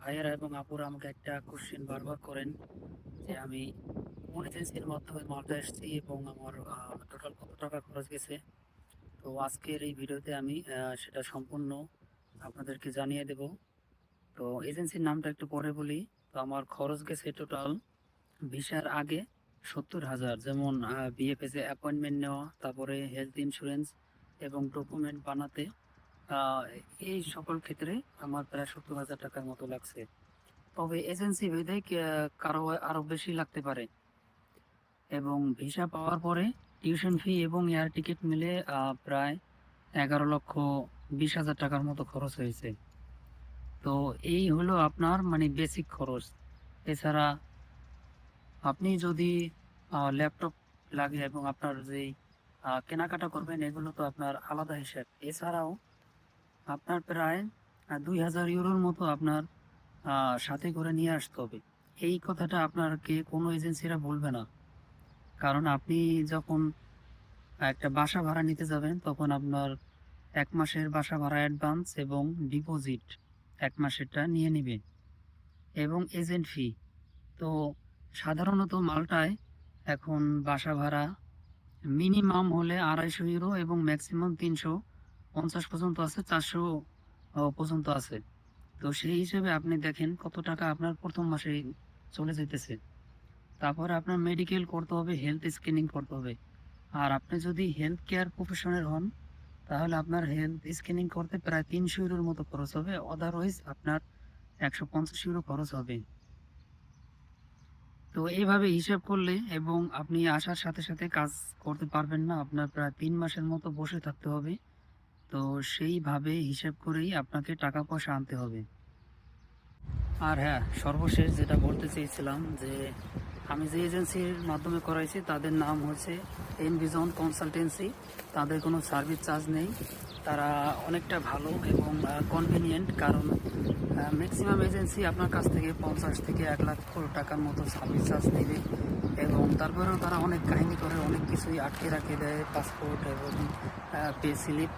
ভাইয়েরা এবং আপুরা আমাকে একটা কোশ্চেন বারবার করেন যে আমি কোন এজেন্সির মাধ্যমে মালটা এসেছি এবং আমার টোটাল কত টাকা খরচ গেছে। তো আজকের এই ভিডিওতে আমি সেটা সম্পূর্ণ আপনাদেরকে জানিয়ে দেব। তো এজেন্সির নামটা একটু পরে বলি। তো আমার খরচ গেছে টোটাল ভিসার আগে 70,000, যেমন বিএফএস এ অ্যাপয়েন্টমেন্ট নেওয়া, তারপরে হেলথ ইন্স্যুরেন্স এবং ডকুমেন্ট বানাতে। আহ, এই সকল ক্ষেত্রে আমার প্রায় 70,000 টাকার মতো লাগছে। তবে এজেন্সি ভেদে কারো আরো বেশি লাগতে পারে। এবং ভিসা পাওয়ার পরে টিউশন ফি এবং এয়ার টিকিট মিলে প্রায় 11,20,000 টাকার মতো খরচ হয়েছে। তো এই হলো আপনার মানে বেসিক খরচ। এছাড়া আপনি যদি ল্যাপটপ লাগে এবং আপনার যেই কেনাকাটা করবেন, এগুলো তো আপনার আলাদা হিসাব। এছাড়াও আপনার প্রায় 2,000 ইউরোর মতো আপনার সাথে করে নিয়ে আসতে হবে। এই কথাটা আপনাকে কোনো এজেন্সিরা বলবে না। কারণ আপনি যখন একটা বাসা ভাড়া নিতে যাবেন, তখন আপনার 1 মাসের বাসা ভাড়া অ্যাডভান্স এবং ডিপোজিট 1 মাসেরটা নিয়ে নেবে এবং এজেন্ট ফি। তো সাধারণত মাল্টায় এখন বাসা ভাড়া মিনিমাম হলে 250 ইউরো এবং ম্যাক্সিমাম 350 পর্যন্ত আছে, 400 পর্যন্ত আছে। তো সেই হিসেবে আপনি দেখেন কত টাকা আপনার প্রথম মাসে চলে যেতেছে। তারপরে আপনার মেডিকেল করতে হবে, হেলথ স্ক্রিনিং করতে হবে। আর আপনি যদি হেলথ কেয়ার প্রফেশনের হন, তাহলে আপনার হেলথ স্ক্রিনিং করতে প্রায় 300 ইউরোর মতো খরচ হবে। আদারওয়াইজ আপনার 150 ইউরো খরচ হবে। তো এইভাবে হিসাব করলে এবং আপনি আসার সাথে সাথে কাজ করতে পারবেন না, আপনার প্রায় 3 মাসের মতো বসে থাকতে হবে। তো সেইভাবে হিসাব করেই আপনাকে টাকা পয়সা আনতে হবে। আর হ্যাঁ, সর্বশেষ যেটা বলতে চেয়েছিলাম যে আমি যে এজেন্সির মাধ্যমে করাইছি তাদের নাম হচ্ছে এনভিজন কনসালটেন্সি। তাদের কোনো সার্ভিস চার্জ নেই। তারা অনেকটা ভালো এবং কনভিনিয়েন্ট। কারণ ম্যাক্সিমাম এজেন্সি আপনার কাছ থেকে 50 থেকে 1 লাখ টাকার মতো সার্ভিস চার্জ নেবে। এবং তারপরেও তারা অনেক কাহিনী করে, অনেক কিছুই আটকে রাখে দেয়, পাসপোর্ট এবং পে স্লিপ।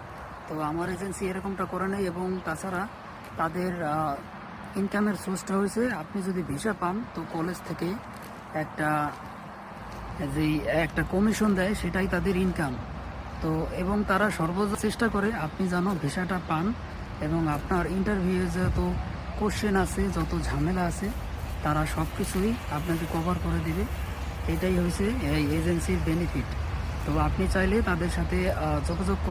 তো আমার এজেন্সি এরকমটা করে নেই। এবং তাছাড়া তাদের ইনকামের সোর্সটা হয়েছে, আপনি যদি ভিসা পান তো কলেজ থেকে একটা যেই একটা কমিশন দেয়, সেটাই তাদের ইনকাম। তো এবং তারা সর্বোচ্চ চেষ্টা করে আপনি যেন ভিসাটা পান এবং আপনার ইন্টারভিউ যত কোশ্চেন আছে, যত ঝামেলা আছে, তারা সব কিছুই আপনাকে কভার করে দিবে। এটাই হয়েছে এই এজেন্সির বেনিফিট। তো আপনি চাইলে তাদের সাথে যোগাযোগ